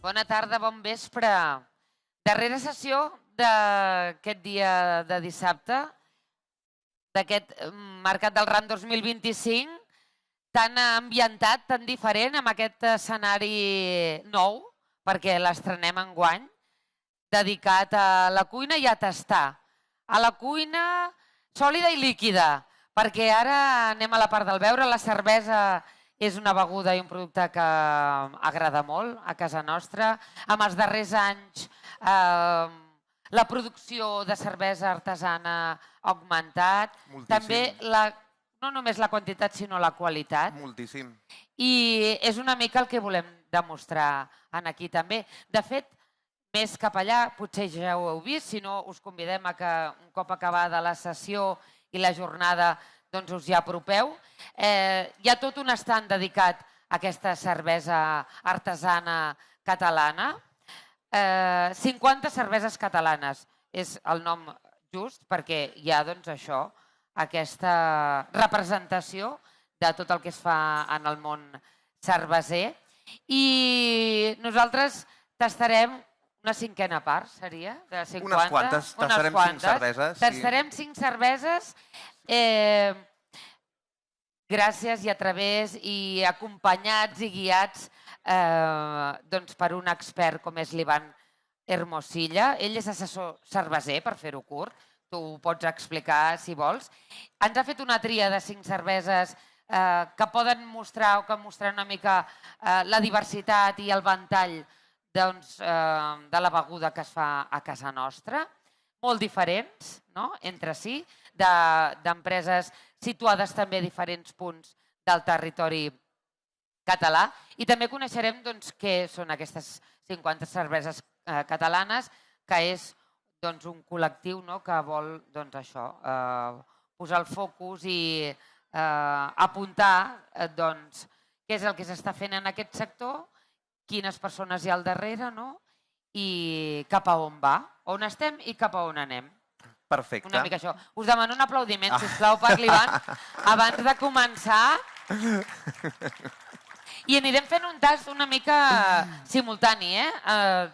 Bona tarda, bon vespre. Darrera sessió d'aquest dia de dissabte, d'aquest Mercat del Ram 2025, tan ambientat, tan diferent, amb aquest escenari nou, perquè l'estrenem enguany, dedicat a la cuina i a tastar. A la cuina sòlida i líquida, perquè ara anem a la part del beure. La cervesa és una beguda i un producte que agrada molt a casa nostra. En els darrers anys la producció de cervesa artesana ha augmentat. També no només la quantitat sinó la qualitat. Moltíssim. I és una mica el que volem demostrar aquí també. De fet, més cap allà, potser ja ho heu vist, si no us convidem a que un cop acabada la sessió i la jornada doncs us hi apropeu. Hi ha tot un estand dedicat a aquesta cervesa artesana catalana. 50 cerveses catalanes és el nom just perquè hi ha doncs això, aquesta representació de tot el que es fa en el món cerveser. I nosaltres tastarem una cinquena part, seria? De 50? Unes quantes. Tastarem 5 cerveses. Tastarem 5 cerveses gràcies i a través i acompanyats i guiats per un expert com és l'Ivan Hermosilla. Ell és assessor cerveser, per fer-ho curt. Tu ho pots explicar si vols. Ens ha fet una tria de 5 cerveses que poden mostrar o que mostren una mica la diversitat i el ventall de la beguda que es fa a casa nostra, molt diferents entre si, d'empreses situades també a diferents punts del territori català. I també coneixerem què són aquestes 50 cerveses catalanes, que és un col·lectiu que vol posar el focus i apuntar què és el que s'està fent en aquest sector, quines persones hi ha al darrere i cap a on va, on estem i cap a on anem. Perfecte. Una mica això. Us demano un aplaudiment, sisplau, per l'Ivan, abans de començar. I anirem fent un tast una mica simultani,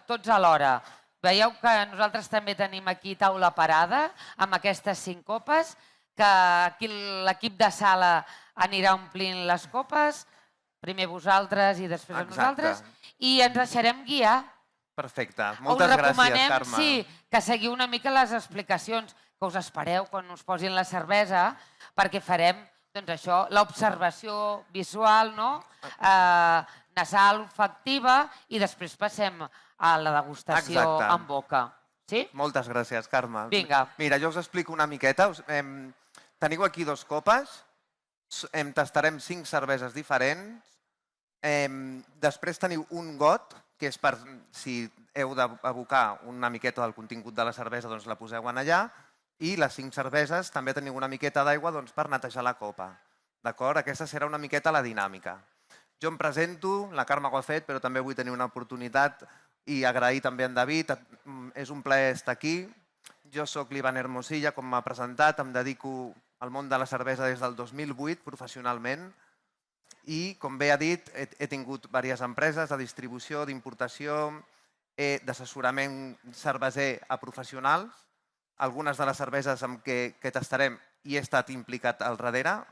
tots alhora. Veieu que nosaltres també tenim aquí taula parada amb aquestes 5 copes, que aquí l'equip de sala anirà omplint les copes, primer vosaltres i després nosaltres, i ens deixarem guiar. Perfecte. Moltes gràcies, Carme. Us recomanem que seguiu una mica les explicacions, que us espereu quan us posin la cervesa, perquè farem l'observació visual, nasal, olfactiva, i després passem a la degustació en boca. Sí? Moltes gràcies, Carme. Vinga. Mira, jo us explico una miqueta. Teniu aquí 2 copes, tastarem 5 cerveses diferents, després teniu un got, que és per si heu d'abocar una miqueta del contingut de la cervesa, doncs la poseu en allà, i les 5 cerveses també teniu una miqueta d'aigua per netejar la copa. D'acord? Aquesta serà una miqueta la dinàmica. Jo em presento, la Carme ho ha fet, però també vull tenir una oportunitat i agrair també a en David. És un plaer estar aquí. Jo soc l'Ivan Hermosilla, com m'ha presentat, em dedico al món de la cervesa des del 2008 professionalment i, com bé ha dit, he tingut diverses empreses de distribució, d'importació, d'assessorament cerveser a professionals. Algunes de les cerveses amb què tastarem hi he estat implicat al darrere,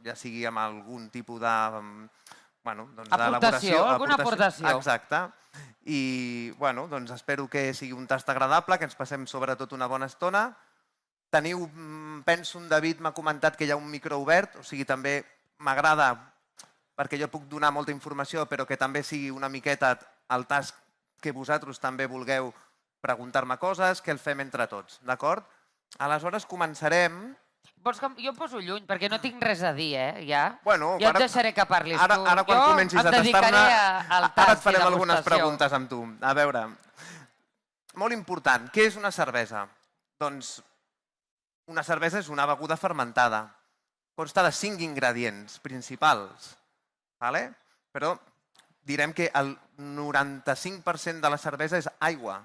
ja sigui amb algun tipus d'elaboració. Alguna aportació. Exacte. I espero que sigui un tast agradable, que ens passem sobretot una bona estona. Teniu, penso, en David m'ha comentat que hi ha un micro obert, o sigui, també m'agrada, perquè jo puc donar molta informació, però que també sigui una miqueta el tast que vosaltres també vulgueu preguntar-me coses, que el fem entre tots, d'acord? Aleshores començarem... Jo em poso lluny, perquè no tinc res a dir, ja. Jo et deixaré que parlis tu. Ara, quan comencis a tastar-ne, ara et farem algunes preguntes amb tu. A veure, molt important, què és una cervesa? Doncs una cervesa és una beguda fermentada. Consta de 5 ingredients principals, però direm que el 95% de la cervesa és aigua.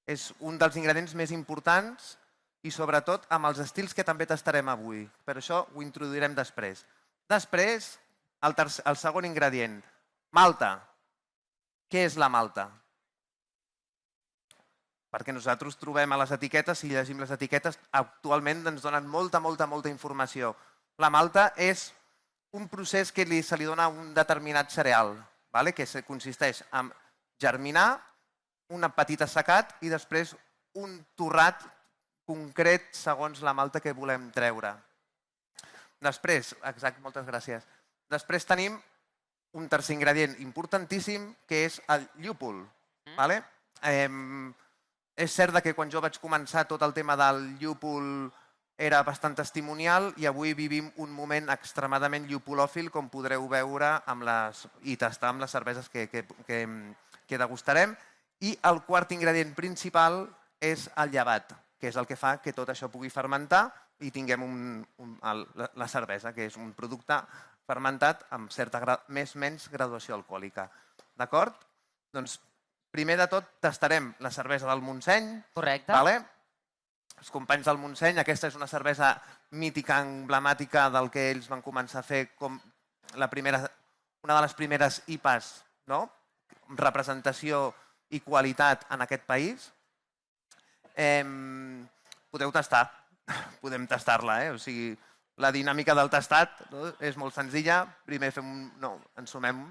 És un dels ingredients més importants i sobretot amb els estils que també tastarem avui. Per això ho introduirem després. Després, el segon ingredient, malta. Què és la malta? perquè nosaltres trobem a les etiquetes, si llegim les etiquetes, actualment ens donen molta informació. La malta és un procés que se li dona a un determinat cereal, que consisteix en germinar, un petit assecat i després un torrat concret segons la malta que volem treure. Després, exacte, moltes gràcies. Després tenim un tercer ingredient importantíssim, que és el llúpol. És cert que quan jo vaig començar tot el tema del llúpol era bastant testimonial i avui vivim un moment extremadament llupolòfil, com podreu veure i tastar amb les cerveses que degustarem. I el quart ingredient principal és el llevat, que és el que fa que tot això pugui fermentar i tinguem la cervesa, que és un producte fermentat amb certa menys graduació alcohòlica. D'acord? Doncs primer de tot tastarem la cervesa del Montseny. Correcte. Els companys del Montseny, aquesta és una cervesa mítica, emblemàtica del que ells van començar a fer com una de les primeres IPAs, representació i qualitat en aquest país. Podeu tastar, podem tastar-la. O sigui, la dinàmica del tastat és molt senzilla. Primer ensumem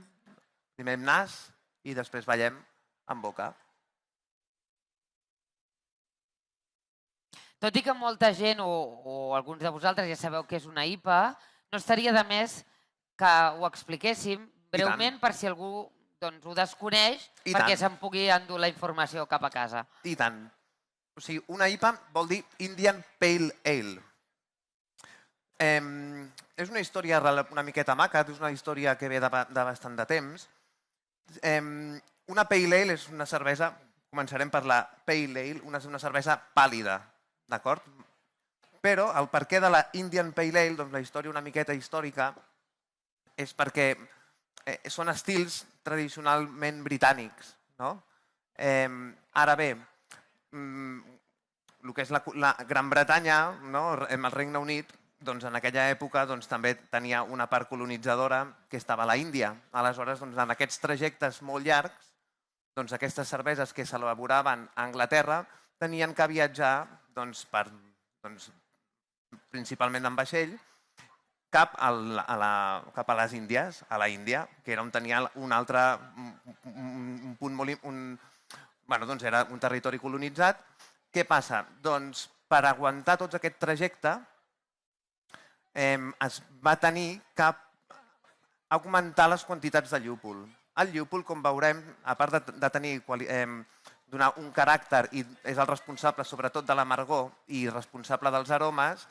primer amb nas i després ballem amb boca. Tot i que molta gent o alguns de vosaltres ja sabeu que és una IPA, no estaria de més que ho expliquéssim breument per si algú ho desconeix perquè se'n pugui endur la informació cap a casa. I tant. O sigui, una IPA vol dir Indian Pale Ale. És una història una miqueta maca, és una història que ve de bastant de temps. Una Pale Ale és una cervesa, començarem per la Pale Ale, una cervesa pàl·lida, d'acord? Però el perquè de la Indian Pale Ale, la història una miqueta històrica, és perquè són estils tradicionalment britànics. Ara bé, el que és la Gran Bretanya, el Regne Unit, en aquella època també tenia una part colonitzadora que estava a la Índia. Aleshores, en aquests trajectes molt llargs, aquestes cerveses que s'elaboraven a Anglaterra tenien que viatjar principalment en vaixell cap a les Índies, a la Índia, que era on tenia un altre punt molt... Era un territori colonitzat. Què passa? Doncs per aguantar tot aquest trajecte es va tenir que augmentar les quantitats de llúpol. El llúpol, com veurem, a part de donar un caràcter i és el responsable sobretot de l'amargor i responsable dels aromes,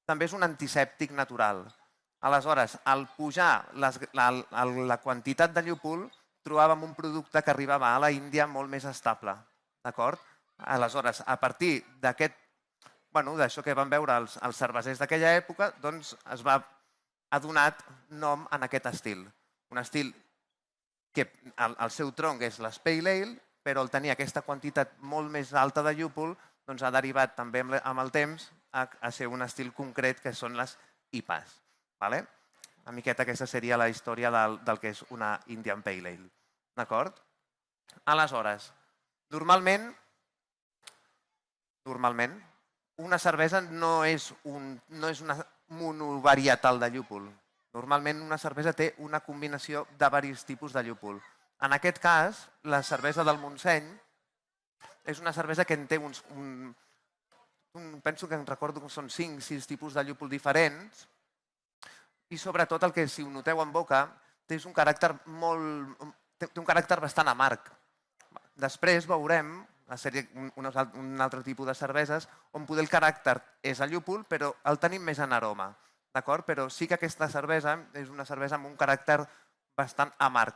també és un antisèptic natural. Aleshores, al pujar la quantitat de llúpol, trobàvem un producte que arribava a la Índia molt més estable. D'acord? Aleshores, a partir d'això que van veure els cervesers d'aquella època, ha donat nom a aquest estil. Un estil que el seu tronc és l'Pale Ale, però al tenir aquesta quantitat molt més alta de llúpol, ha derivat també amb el temps a ser un estil concret que són les IPAs. Una miqueta aquesta seria la història del que és una Indian Pale Ale. D'acord? Aleshores, normalment, una cervesa no és una monovarietal de llúpol. Normalment una cervesa té una combinació de diversos tipus de llúpol. En aquest cas, la cervesa del Montseny és una cervesa que en té penso que em recordo que són 5-6 tipus de llúpol diferents i sobretot el que, si ho noteu en boca, té un caràcter bastant amarg. Després veurem un altre tipus de cerveses on poder el caràcter és el llúpol, però el tenim més en aroma. Però sí que aquesta cervesa és una cervesa amb un caràcter bastant amarg.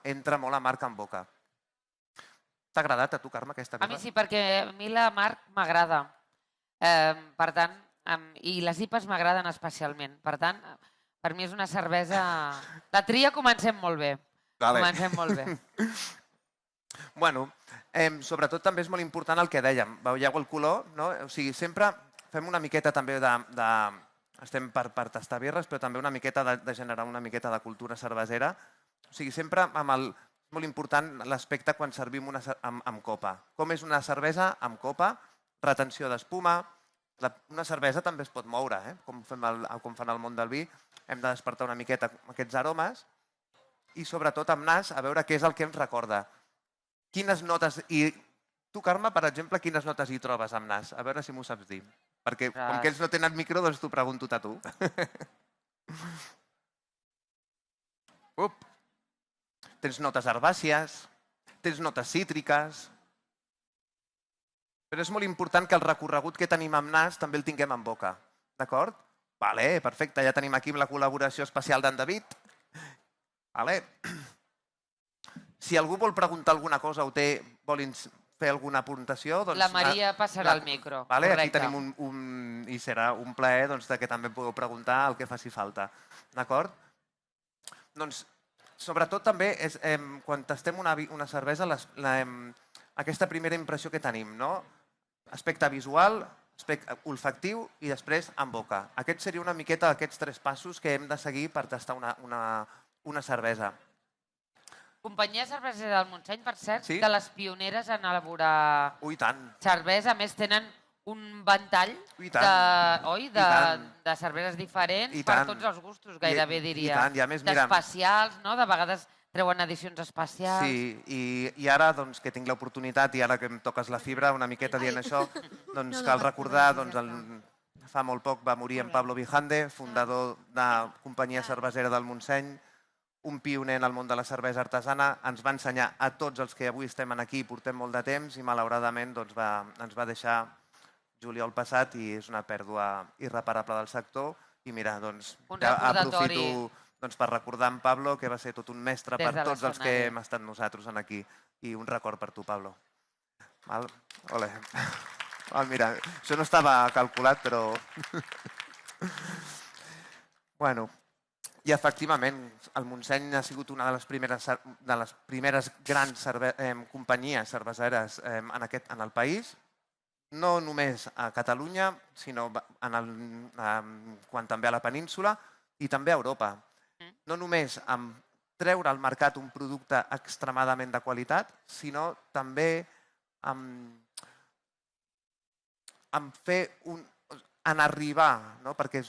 Entra molt amarg en boca. T'ha agradat a tu, Carme, aquesta cosa? A mi sí, perquè a mi l'amarg m'agrada. Per tant, i les IPAs m'agraden especialment. Per tant, per mi és una cervesa... La tria comencem molt bé. Comencem molt bé. Bueno, sobretot també és molt important el que dèiem. Veieu el color, no? O sigui, sempre fem una miqueta també de... Estem per tastar birres, però també una miqueta de generar una miqueta de cultura cervesera. O sigui, sempre és molt important l'aspecte quan servim amb copa. Com és una cervesa amb copa? Retenció d'espuma. Una cervesa també es pot moure, com fan al món del vi. Hem de despertar una miqueta aquests aromes i sobretot amb nas a veure què és el que ens recorda. Quines notes... I tu, Carme, per exemple, quines notes hi trobes amb nas? A veure si m'ho saps dir. Perquè com que ells no tenen micro, doncs t'ho pregunto a tu. Tens notes herbàcies, tens notes cítriques, però és molt important que el recorregut que tenim amb nas també el tinguem en boca, d'acord? Vale, perfecte, ja tenim aquí la col·laboració especial d'en David. Vale. Si algú vol preguntar alguna cosa o vol fer alguna aportació... La Maria passarà el micro. Vale, aquí tenim i serà un plaer que també podeu preguntar el que faci falta, d'acord? Doncs, sobretot també, quan tastem una cervesa, aquesta primera impressió que tenim, no? Aspecte visual, aspecte olfactiu i després en boca. Aquest seria una miqueta aquests 3 passos que hem de seguir per tastar una cervesa. Companyia Cervesera del Montseny, per cert, de les pioneres en elaborar cervesa. A més, tenen un ventall de cerveses diferents per tots els gustos, gairebé diria. D'especials, de vegades treuen edicions especials. Sí, i ara que tinc l'oportunitat, i ara que em toques la fibra una miqueta dient això, cal recordar, fa molt poc va morir en Pablo Vijande, fundador de la Companyia Cervesera del Montseny, un pioner en el món de la cervesa artesana, ens va ensenyar a tots els que avui estem aquí i portem molt de temps i malauradament ens va deixar juliol passat i és una pèrdua irreparable del sector. I mira, aprofito per recordar en Pablo, que va ser tot un mestre per tots els que hem estat nosaltres aquí. I un record per tu, Pablo. Mira, això no estava calculat, però... Bueno, i efectivament, el Montseny ha sigut una de les primeres grans companyies cerveseres en el país, no només a Catalunya, sinó també a la península i també a Europa. No només amb treure al mercat un producte extremadament de qualitat, sinó també amb fer en arribar, perquè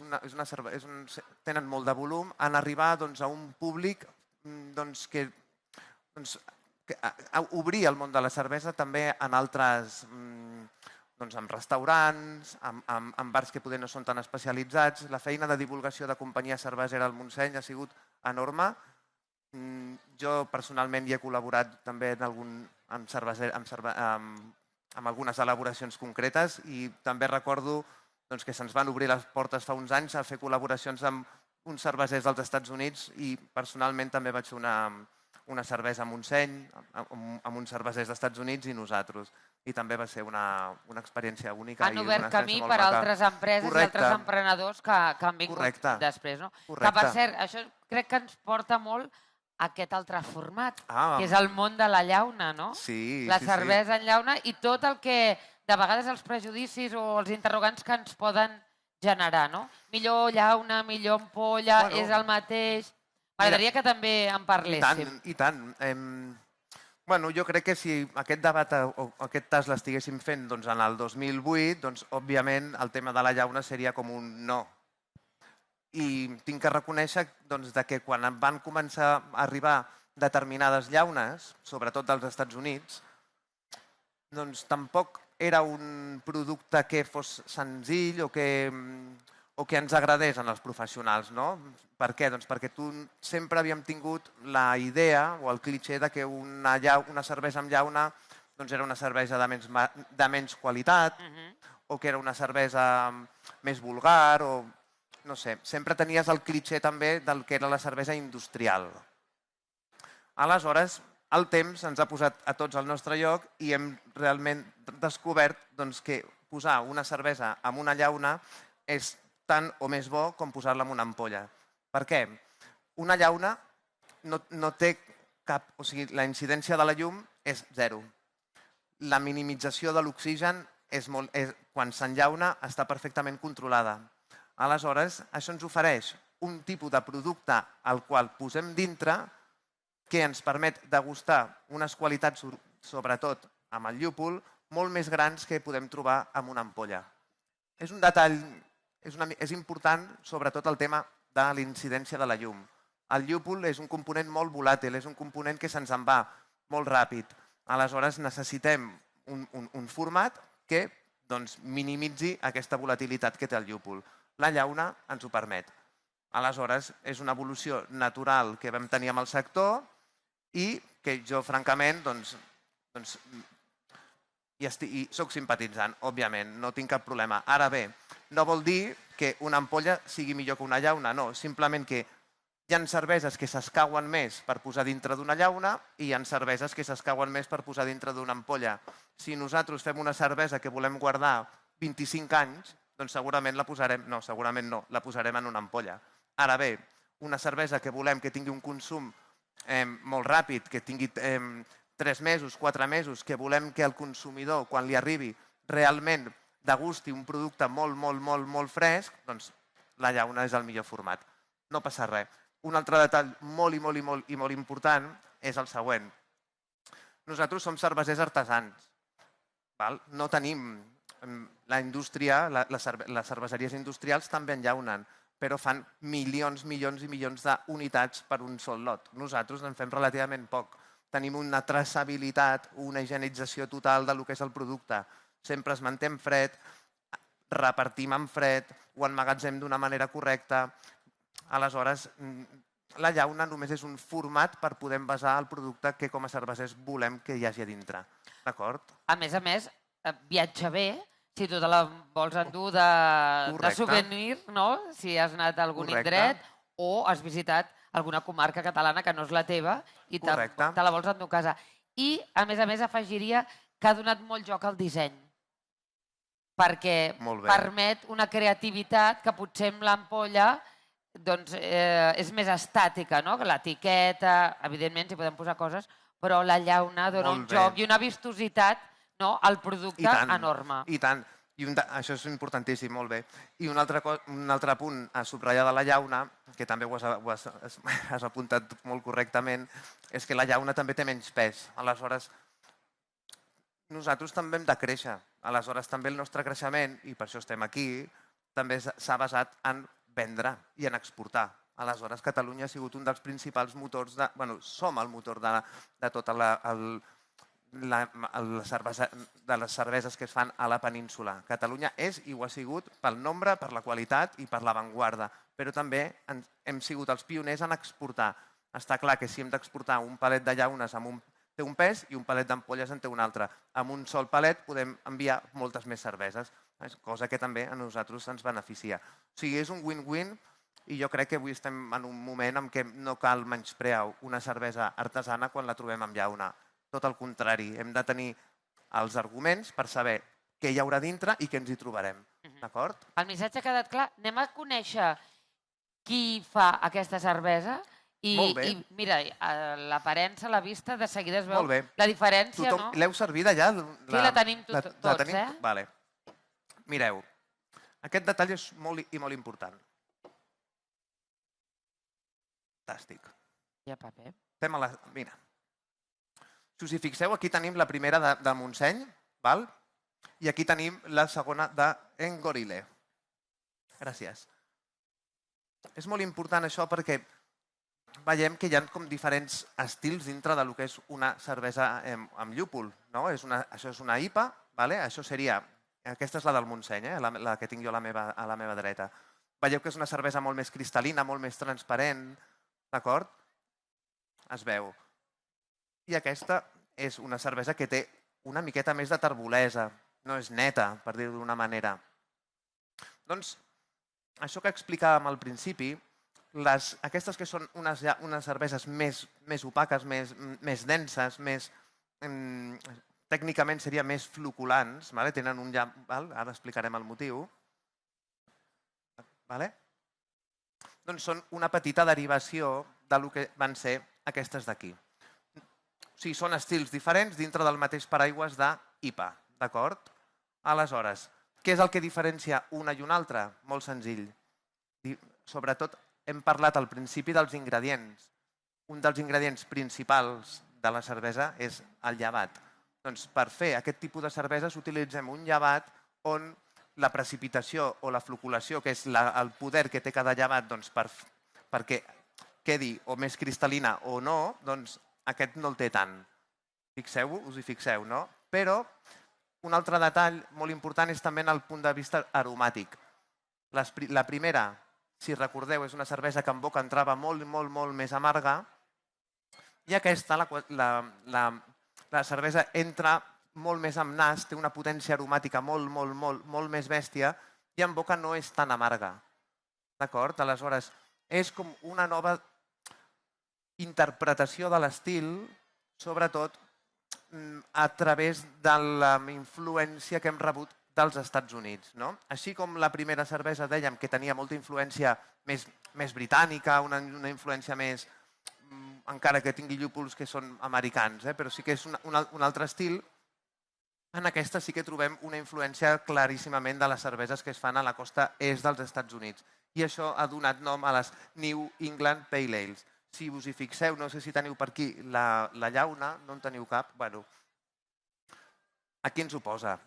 tenen molt de volum, en arribar a un públic que obrir el món de la cervesa també en altres, en restaurants, en bars que potser no són tan especialitzats. La feina de divulgació de Companyia Cervesera del Montseny ha sigut enorme. Jo personalment hi he col·laborat també amb algunes elaboracions concretes i també recordo que se'ns van obrir les portes fa uns anys a fer col·laboracions amb uns cervesers dels Estats Units i personalment també vaig fer una cervesa a Montseny amb uns cervesers dels Estats Units i nosaltres. I també va ser una experiència única. Han obert camí per a altres empreses i altres emprenedors que han vingut després. Que per cert, això crec que ens porta molt a aquest altre format, que és el món de la llauna, no? La cervesa en llauna i tot el que de vegades els prejudicis o els interrogants que ens poden generar, no? Millor llauna, millor ampolla, és el mateix... M'agradaria que també en parléssim. I tant. Jo crec que si aquest debat o aquest tas l'estiguéssim fent en el 2008, òbviament el tema de la llauna seria com un no. I tinc que reconèixer que quan van començar a arribar determinades llaunes, sobretot dels Estats Units, tampoc era un producte que fos senzill o que ens agradés als professionals. Per què? Perquè sempre havíem tingut la idea o el clitxé que una cervesa amb llauna era una cervesa de menys qualitat o que era una cervesa més vulgar o no sé. Sempre tenies el clitxé també del que era la cervesa industrial. Aleshores, el temps ens ha posat a tots al nostre lloc i hem realment descobert que posar una cervesa en una llauna és tant o més bo com posar-la en una ampolla. Per què? Una llauna no té cap... O sigui, la incidència de la llum és zero. La minimització de l'oxigen quan s'enllauna està perfectament controlada. Aleshores, això ens ofereix un tipus de producte al qual posem dintre que ens permet degustar unes qualitats, sobretot amb el llúpol, molt més grans que podem trobar en una ampolla. És un detall, és important sobretot el tema de la incidència de la llum. El llúpol és un component molt volàtil, és un component que se'ns en va molt ràpid. Aleshores necessitem un format que minimitzi aquesta volatilitat que té el llúpol. La llauna ens ho permet. Aleshores, és una evolució natural que vam tenir amb el sector i que jo, francament, i soc simpatitzant, òbviament, no tinc cap problema. Ara bé, no vol dir que una ampolla sigui millor que una llauna, no. Simplement que hi ha cerveses que s'escauen més per posar dintre d'una llauna i hi ha cerveses que s'escauen més per posar dintre d'una ampolla. Si nosaltres fem una cervesa que volem guardar 25 anys, doncs segurament la posarem, no, segurament no, la posarem en una ampolla. Ara bé, una cervesa que volem que tingui un consum molt ràpid, que tingui 3 mesos, 4 mesos, que volem que el consumidor, quan li arribi, realment degusti un producte molt fresc, doncs la llauna és el millor format. No passa res. Un altre detall molt important és el següent. Nosaltres som cervesers artesans. No tenim la indústria, les cerveseries industrials també enllaunen, però fan milions i milions d'unitats per un sol lot. Nosaltres en fem relativament poc. Tenim una traçabilitat, una higienització total del que és el producte. Sempre es manté en fred, repartim en fred, ho emmagatzem d'una manera correcta. Aleshores, la llauna només és un format per poder envasar el producte que com a cervesers volem que hi hagi a dintre. D'acord? A més, viatja bé si tu te la vols endur de souvenir, si has anat a algun indret o has visitat alguna comarca catalana que no és la teva i te la vols endur a casa. I, a més, afegiria que ha donat molt joc al disseny, perquè permet una creativitat que potser amb l'ampolla és més estàtica, l'etiqueta, evidentment s'hi poden posar coses, però la llauna dona un joc i una vistositat al producte enorme. I tant. Això és importantíssim, molt bé. I un altre punt a subratllar de la llauna, que també ho has apuntat molt correctament, és que la llauna també té menys pes. Aleshores, nosaltres també hem de créixer. Aleshores, també el nostre creixement, i per això estem aquí, també s'ha basat en vendre i en exportar. Aleshores, Catalunya ha sigut un dels principals motors, som el motor de tota de les cerveses que es fan a la península. Catalunya és i ho ha sigut pel nombre, per la qualitat i per l'avantguarda, però també hem sigut els pioners en exportar. Està clar que si hem d'exportar un palet de llaunes té un pes i un palet d'ampolles en té un altre. Amb un sol palet podem enviar moltes més cerveses, cosa que també a nosaltres ens beneficia. O sigui, és un win-win i jo crec que avui estem en un moment en què no cal menysprear una cervesa artesana quan la trobem amb llauna. Tot el contrari, hem de tenir els arguments per saber què hi haurà dintre i què ens hi trobarem. D'acord? El missatge ha quedat clar. Anem a conèixer qui fa aquesta cervesa i mira, l'aparença, la vista, de seguida es veu la diferència, no? L'heu servida ja? Sí, la tenim tots, eh? Vale. Mireu, aquest detall és molt i molt important. Fantàstic. Hi ha paper. Mira. Si us hi fixeu, aquí tenim la primera de Montseny, i aquí tenim la segona d'Engorile. Gràcies. És molt important això perquè veiem que hi ha com diferents estils dintre del que és una cervesa amb llúpol. Això és una IPA, aquesta és la del Montseny, la que tinc jo a la meva dreta. Veieu que és una cervesa molt més cristal·lina, molt més transparent, d'acord? Es veu. I aquesta és una cervesa que té una miqueta més de terbolesa, no és neta, per dir-ho d'una manera. Doncs, això que explicàvem al principi, aquestes que són unes cerveses més opaques, més denses, tècnicament serien més floculants, tenen un llamp, ara explicarem el motiu, doncs són una petita derivació del que van ser aquestes d'aquí. O sigui, són estils diferents dintre del mateix paraigües d'IPA, d'acord? Aleshores, què és el que diferencia una i una altra? Molt senzill. Sobretot, hem parlat al principi dels ingredients. un dels ingredients principals de la cervesa és el llevat. Doncs per fer aquest tipus de cerveses utilitzem un llevat on la precipitació o la floculació, que és el poder que té cada llevat perquè quedi o més cristal·lina o no, doncs aquest no el té tant. Fixeu-vos, us hi fixeu, no? Però un altre detall molt important és també en el punt de vista aromàtic. La primera, si recordeu, és una cervesa que en boca entrava molt, molt, molt més amarga, i aquesta, la cervesa entra molt més amb nas, té una potència aromàtica molt més bèstia, i en boca no és tan amarga. D'acord? Aleshores, és com una nova interpretació de l'estil, sobretot a través de la influència que hem rebut dels Estats Units. Així com la primera cervesa dèiem que tenia molta influència més britànica, una influència més, encara que tingui llúpols que són americans, però sí que és un altre estil, en aquesta sí que trobem una influència claríssimament de les cerveses que es fan a la costa est dels Estats Units. I això ha donat nom a les New England Pale Ales. Si us hi fixeu, no sé si teniu per aquí la llauna, no en teniu cap, bueno, aquí ens ho posa.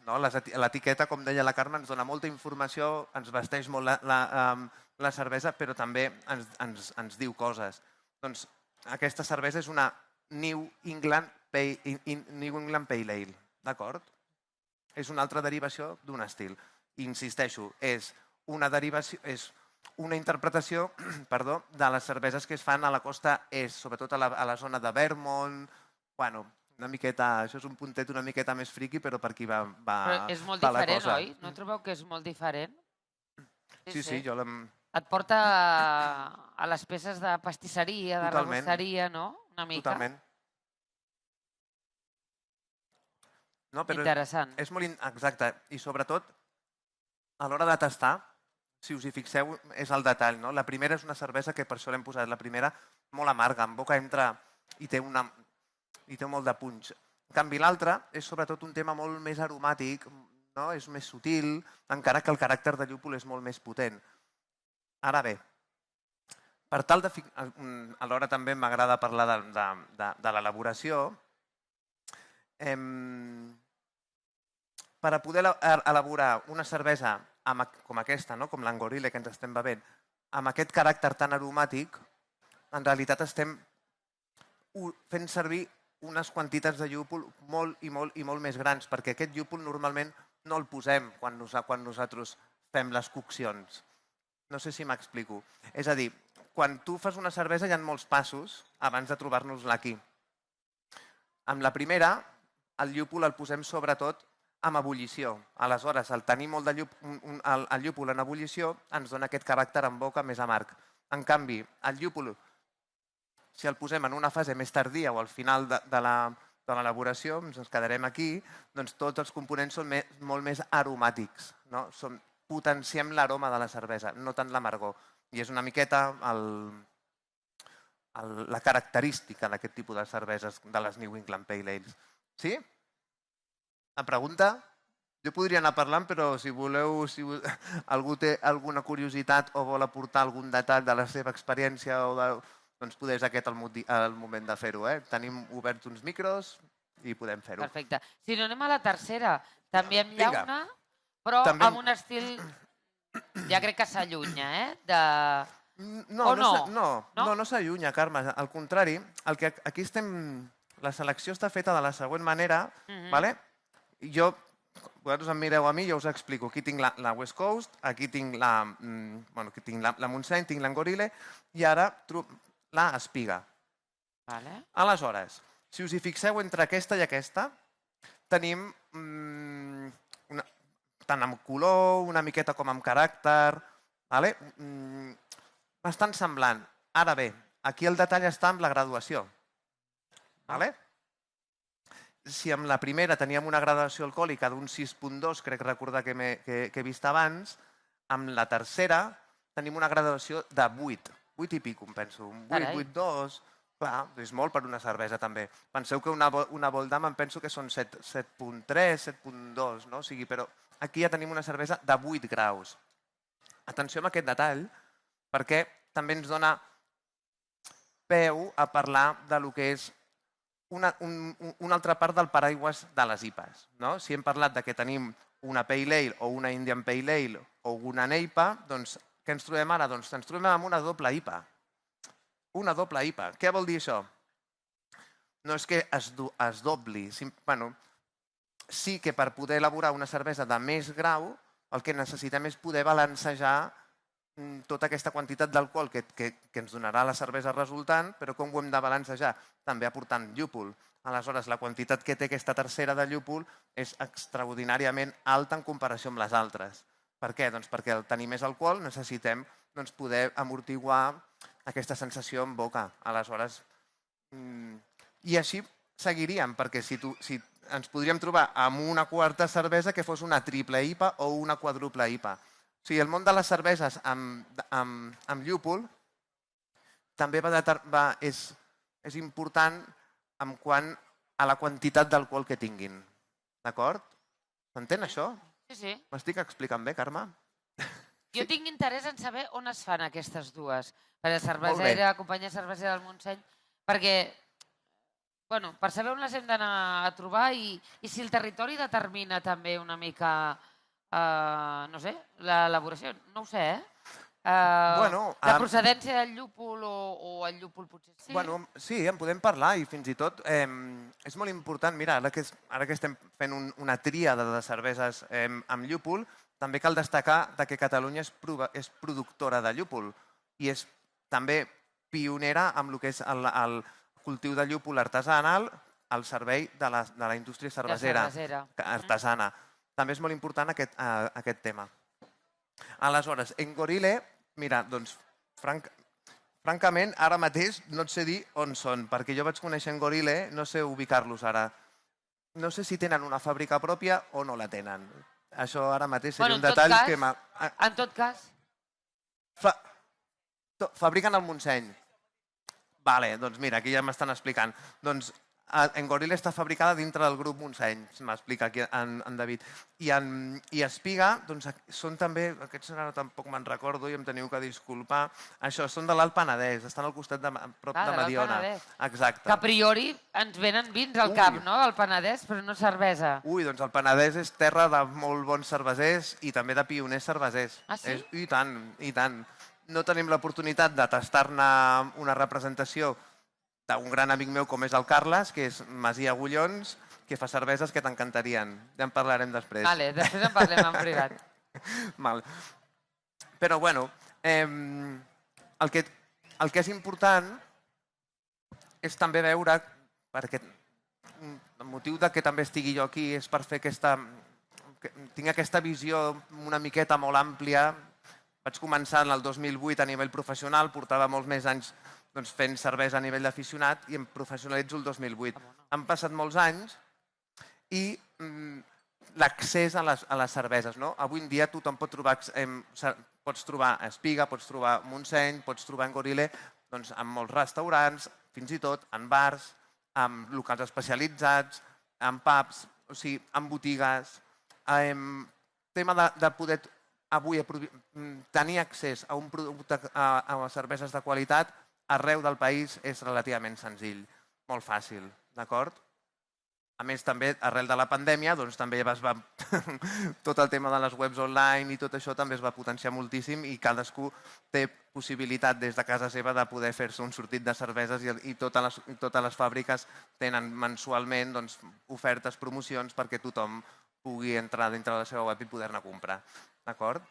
L'etiqueta, com deia la Carme, ens dona molta informació, ens vesteix molt la cervesa, però també ens diu coses. Doncs aquesta cervesa és una New England Pale Ale, d'acord? És una altra derivació d'un estil. Insisteixo, és una interpretació de les cerveses que es fan a la costa est, sobretot a la zona de Vermont. Bueno, una miqueta, això és un puntet una miqueta més friqui, però per aquí va la cosa. Però és molt diferent, oi? No trobeu que és molt diferent? Sí, jo l'hem... Et porta a les peces de pastisseria, de rebosteria, no? Una mica. Totalment. Interessant. És molt exacte. I sobretot, a l'hora de tastar, si us hi fixeu, és el detall. La primera és una cervesa que per això l'hem posat. La primera molt amarga, en boca entra i té molt de punx. En canvi, l'altra és sobretot un tema molt més aromàtic, és més sutil, encara que el caràcter de llúpol és molt més potent. Ara bé, per tal de... Alhora també m'agrada parlar de l'elaboració. Per a poder elaborar una cervesa com aquesta, com l'Angorile que ens estem bevent, amb aquest caràcter tan aromàtic, en realitat estem fent servir unes quantitats de llúpol molt i molt més grans, perquè aquest llúpol normalment no el posem quan nosaltres fem les coccions. No sé si m'explico. És a dir, quan tu fas una cervesa hi ha molts passos abans de trobar-nos-la aquí. Amb la primera, el llúpol el posem sobretot amb ebullició. Aleshores, el tenir molt de llúpol en ebullició ens dona aquest caràcter en boca més amarg. En canvi, el llúpol, si el posem en una fase més tardia o al final de l'elaboració, ens quedarem aquí, doncs tots els components són molt més aromàtics. Potenciem l'aroma de la cervesa, no tant l'amargor. I és una miqueta la característica d'aquest tipus de cerveses de les New England Pale Ales. Sí? La pregunta? Jo podria anar parlant, però si voleu, si algú té alguna curiositat o vol aportar algun detall de la seva experiència, doncs potser és aquest el moment de fer-ho. Tenim oberts uns micros i podem fer-ho. Perfecte. Si no, anem a la tercera. També amb llauna, però amb un estil, ja crec que s'allunya, No s'allunya, Carme. Al contrari, aquí estem... La selecció està feta de la següent manera. Vosaltres em mireu a mi i jo us explico. Aquí tinc la West Coast, aquí tinc la Montseny, tinc l'Angorile i ara la Espiga. Aleshores, si us hi fixeu entre aquesta i aquesta, tenim tant amb color, una miqueta com amb caràcter, bastant semblant. Ara bé, aquí el detall està amb la graduació. Si amb la primera teníem una graduació alcohòlica d'un 6.2, crec recordar que he vist abans, amb la tercera tenim una graduació de 8, 8 i pico, em penso, un 8, 8.2, clar, és molt per una cervesa també. Penseu que una Voldam em penso que són 7.3, 7.2, no? O sigui, però aquí ja tenim una cervesa de 8 graus. Atenció amb aquest detall, perquè també ens dona peu a parlar de lo que és una altra part del paraigües de les IPAs. No? Si hem parlat de que tenim una Pale Ale o una Indian Pale Ale o una NEIPA, doncs què ens trobem ara? Doncs ens trobem amb una doble IPA. Una doble IPA. Què vol dir això? No és que es dobli. Sí que per poder elaborar una cervesa de més grau, el que necessitem és poder balancejar tota aquesta quantitat d'alcohol que ens donarà la cervesa resultant, però com ho hem de balancejar? També aportant llúpol. Aleshores, la quantitat que té aquesta tercera de llúpol és extraordinàriament alta en comparació amb les altres. Per què? Doncs perquè al tenir més alcohol necessitem poder amortiguar aquesta sensació en boca. Aleshores, i així seguiríem, perquè si ens podríem trobar amb una quarta cervesa que fos una triple IPA o una quadruple IPA. O sigui, el món de les cerveses amb llúpol també és important en quant a la quantitat d'alcohol que tinguin. D'acord? S'entén això? Sí. M'estic explicant bé, Carme? Jo tinc interès en saber on es fan aquestes dues. Per la cervesera, la companyia cervesera del Montseny, perquè per saber on les hem d'anar a trobar i si el territori determina també una mica, no sé, l'elaboració. No ho sé, la procedència del llúpol o el llúpol potser sí. Sí, en podem parlar i fins i tot és molt important. Mira, ara que estem fent una tríada de cerveses amb llúpol, també cal destacar que Catalunya és productora de llúpol i és també pionera amb el que és el cultiu de llúpol artesanal al servei de la indústria cervesera artesana. També és molt important aquest tema. Aleshores, en Gorile, mira, doncs, francament, ara mateix no et sé dir on són, perquè jo vaig conèixer en Gorile, no sé ubicar-los ara. No sé si tenen una fàbrica pròpia o no la tenen. Això ara mateix seria un detall que... En tot cas... Fabriquen al Montseny. Vale, doncs mira, aquí ja m'estan explicant. Doncs en Gorile està fabricada dintre del grup Montseny, m'explica aquí en David. I Espiga, doncs són també, aquests ara tampoc me'n recordo i em teniu que disculpar, això, són de l'Alt Penedès, estan al costat prop de Mediona. Exacte. Que a priori ens venen vins al cap, no?, del Penedès, però no cervesa. Doncs el Penedès és terra de molt bons cervesers i també de pioners cervesers. Ah, sí? I tant, i tant. No tenim l'oportunitat de tastar-ne una representació d'un gran amic meu com és el Carles, que és Masia Agullons, que fa cerveses que t'encantarien. Ja en parlarem després. Vale, després en parlem en privat. Però, bueno, el que és important és també veure, perquè el motiu que també estigui jo aquí és per fer tinc aquesta visió una miqueta molt àmplia. Vaig començar en el 2008 a nivell professional, portava molts més anys fent cervesa a nivell d'aficionat i em professionalitzo el 2008. Han passat molts anys i l'accés a les cerveses. Avui en dia tothom pot trobar Espiga, pots trobar Montseny, pots trobar en Gorile en molts restaurants, fins i tot en bars, en locals especialitzats, en pubs, o sigui, en botigues. Tema de poder avui tenir accés a un producte, a cerveses de qualitat arreu del país és relativament senzill, molt fàcil, d'acord? A més, també, arrel de la pandèmia, doncs també tot el tema de les webs online i tot això també es va potenciar moltíssim i cadascú té possibilitat des de casa seva de poder fer-se un sortit de cerveses i totes les fàbriques tenen mensualment ofertes, promocions perquè tothom pugui entrar dintre de la seva web i poder-ne comprar. D'acord?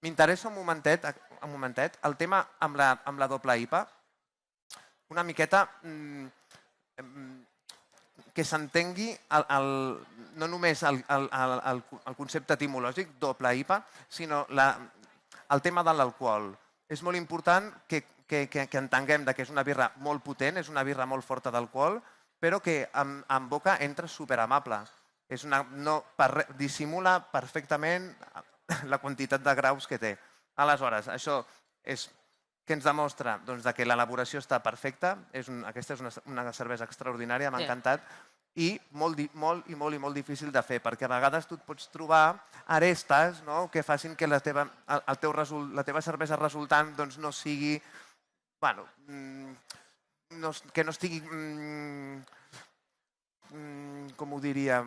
M'interessa un momentet el tema amb la doble IPA, una miqueta que s'entengui no només el concepte etimològic, doble IPA, sinó el tema de l'alcohol. És molt important que entenguem que és una birra molt potent, és una birra molt forta d'alcohol, però que en boca entra superamable. Dissimula perfectament la quantitat de graus que té. Aleshores, això és que ens demostra que l'elaboració està perfecta. Aquesta és una cervesa extraordinària, m'ha encantat, i molt difícil de fer, perquè a vegades tu et pots trobar arestes que facin que la teva cervesa resultant no sigui que no estigui, com ho diríem,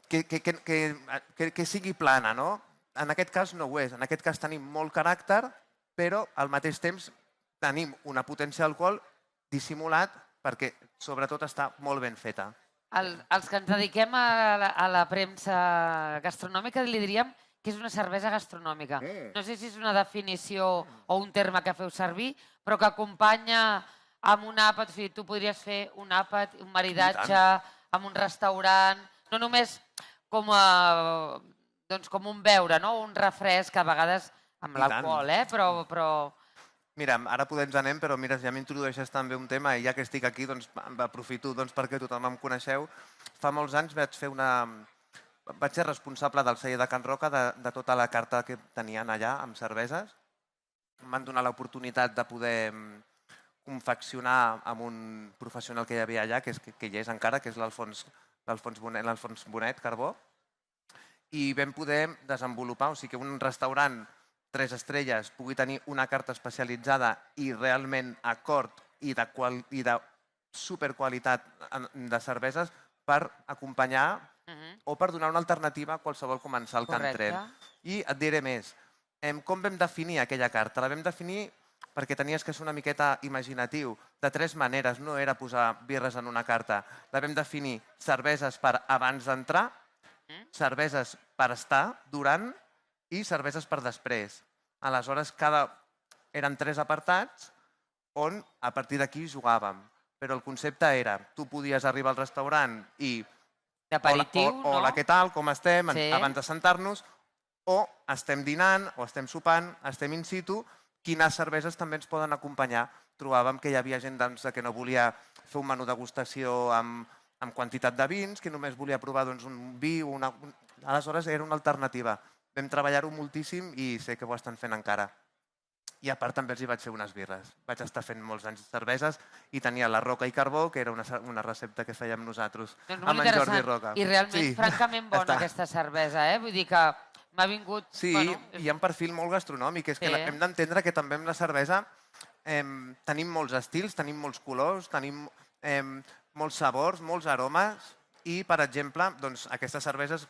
que sigui plana, no? En aquest cas no ho és. En aquest cas tenim molt caràcter, però al mateix temps tenim una potència d'alcohol dissimulat perquè sobretot està molt ben feta. Els que ens dediquem a la premsa gastronòmica li diríem que és una cervesa gastronòmica. No sé si és una definició o un terme que feu servir, però que acompanya amb un àpat, o sigui, tu podries fer un àpat, un maridatge amb un restaurant, no només com un beure, un refresc, a vegades amb l'alcohol, però... Mira, ara poder ens anem, però mira, ja m'introdueixes també un tema i ja que estic aquí aprofito perquè tothom em coneixeu. Fa molts anys vaig ser responsable del celler de Can Roca de tota la carta que tenien allà amb cerveses. Em van donar l'oportunitat de poder confeccionar amb un professional que hi havia allà, que hi és encara, que és l'Alfons Bonet Carbó, i vam poder desenvolupar, o sigui que un restaurant 3 estrelles pugui tenir una carta especialitzada i realment acord i de superqualitat de cerveses per acompanyar o per donar una alternativa a qualsevol comensal que entrem. I et diré més. Com vam definir aquella carta? La vam definir perquè tenies que ser una miqueta imaginatiu, de 3 maneres, no era posar birres en una carta. La vam definir cerveses per abans d'entrar, cerveses per estar durant i cerveses per després. Aleshores, eren 3 apartats on a partir d'aquí jugàvem. Però el concepte era, tu podies arribar al restaurant i... D'aperitiu, no? Hola, què tal, com estem, abans de sentar-nos, o estem dinant, o estem sopant, estem in situ, quines cerveses també ens poden acompanyar. Trobàvem que hi havia gent que no volia fer un menú degustació amb quantitat de vins, que només volia provar un vi, aleshores era una alternativa. Vam treballar-ho moltíssim i sé que ho estan fent encara. I a part també els hi vaig fer unes birres. Vaig estar fent molts anys de cerveses i tenia la Roca i Carbó, que era una recepta que fèiem nosaltres amb en Jordi Roca. I realment, francament bona aquesta cervesa, Vull dir que m'ha vingut... Sí, hi ha un perfil molt gastronòmic. És que hem d'entendre que també amb la cervesa tenim molts estils, tenim molts colors, tenim molts sabors, molts aromes i, per exemple, aquestes cerveses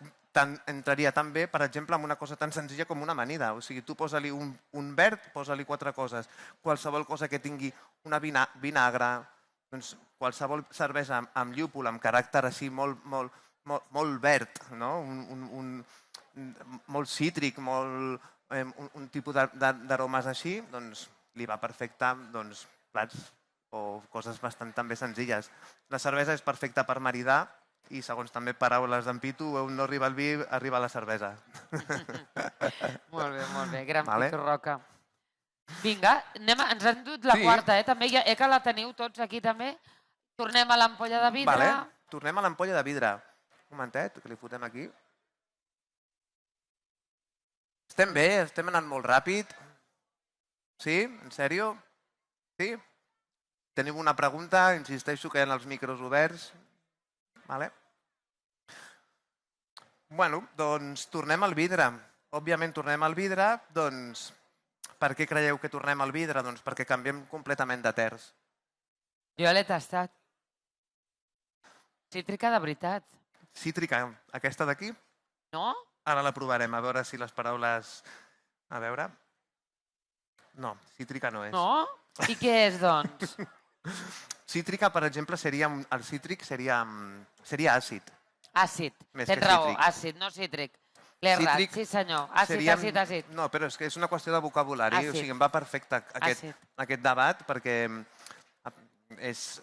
entraria tan bé, per exemple, amb una cosa tan senzilla com una amanida. O sigui, tu posa-li un verd, posa-li 4 coses. Qualsevol cosa que tingui una vinagre, qualsevol cervesa amb llúpol, amb caràcter així molt verd, molt cítric, un tipus d'aromes així, li va perfecte plats o coses bastant també senzilles. La cervesa és perfecta per maridar, i segons també paraules d'en Pitu, on no arriba el vi, arriba la cervesa. Molt bé, gran Pitu Roca. Vinga, ens han dut la quarta, també, que la teniu tots aquí també. Tornem a l'ampolla de vidre. Tornem a l'ampolla de vidre. Un momentet, que li fotem aquí. Estem bé, estem anant molt ràpid. Sí? En sèrio? Sí? Tenim una pregunta, insisteixo que hi ha els micros oberts. Bueno, doncs tornem al vidre. Òbviament tornem al vidre, doncs per què creieu que tornem al vidre? Doncs perquè canviem completament de terç. Jo l'he tastat. Cítrica de veritat. Cítrica, aquesta d'aquí? No? Ara la provarem, a veure si les paraules... A veure... No, cítrica no és. No? I què és, doncs? Cítrica, per exemple, el cítric seria àcid. Àcid, tens raó, àcid, no cítric. L'he errat, sí senyor, àcid. No, però és una qüestió de vocabulari, o sigui, em va perfecte aquest debat perquè és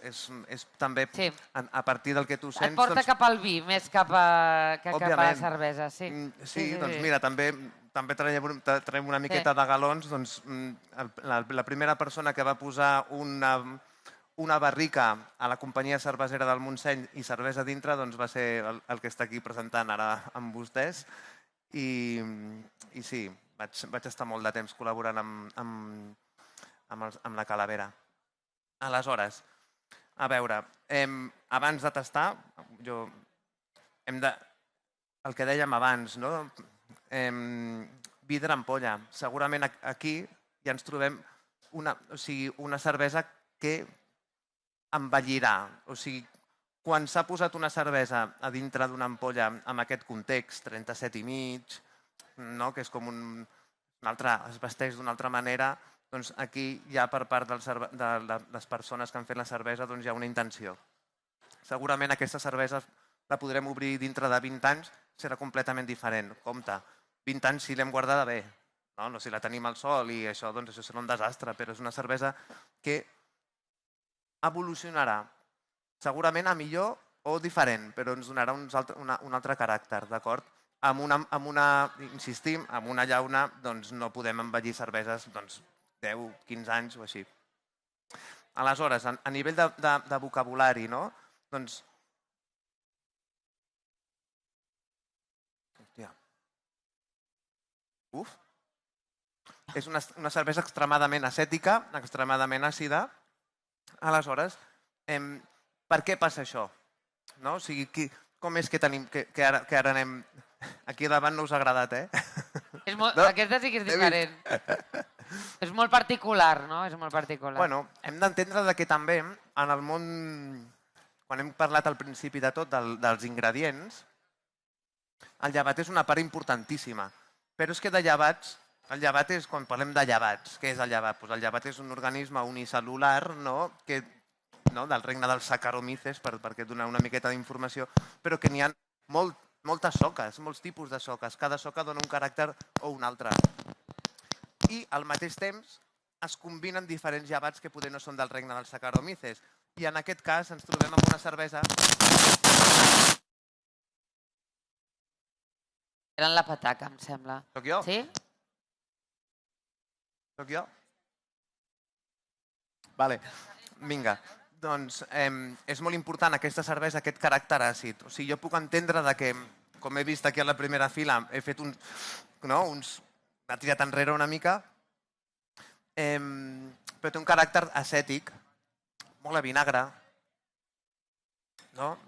també a partir del que tu sents... Et porta cap al vi, més que cap a la cervesa, sí. Sí, doncs mira, també traiem una miqueta de galons, doncs la primera persona que va posar una barrica a la companyia cervesera del Montseny i cervesa dintre va ser el que està aquí presentant ara amb vostès. I sí, vaig estar molt de temps col·laborant amb la Calavera. Aleshores, a veure, abans de tastar, el que dèiem abans, vidre ampolla. Segurament aquí ja ens trobem una cervesa que envellirà. O sigui, quan s'ha posat una cervesa a dintre d'una ampolla amb aquest context, 37,5, que és com es vesteix d'una altra manera, doncs aquí ja per part de les persones que han fet la cervesa hi ha una intenció. Segurament aquesta cervesa la podrem obrir dintre de 20 anys, serà completament diferent. Compte, 20 anys si l'hem guardada bé, no si la tenim al sol i això serà un desastre, però és una cervesa que evolucionarà segurament a millor o diferent, però ens donarà un altre caràcter, d'acord? Insistim, amb una llauna no podem envellir cerveses 10, 15 anys o així. Aleshores, a nivell de vocabulari, doncs... És una cervesa extremadament acètica, extremadament àcida. Aleshores, per què passa això? O sigui, com és que tenim, que ara anem... Aquí davant no us ha agradat, eh? Aquesta sí que és diferent. És molt particular, no? És molt particular. Bueno, hem d'entendre que també en el món, quan hem parlat al principi de tot dels ingredients, el llevat és una part importantíssima. Però és que de llevats, el llevat és quan parlem de llevats. Què és el llevat? El llevat és un organisme unicel·lular, del regne dels Saccharomyces, perquè donar una miqueta d'informació, però que n'hi ha moltes soques, molts tipus de soques. Cada soca dona un caràcter o un altre. I al mateix temps es combinen diferents llevats que potser no són del regne dels Saccharomyces. I en aquest cas ens trobem amb una cervesa... Era en la pataca, em sembla. Soc jo? Sí? Soc jo? Vale, vinga. Doncs és molt important aquesta cervesa, aquest caràcter àcid. O sigui, jo puc entendre que, com he vist aquí a la primera fila, he fet m'ha tirat enrere una mica, però té un caràcter acètic, molt a vinagre.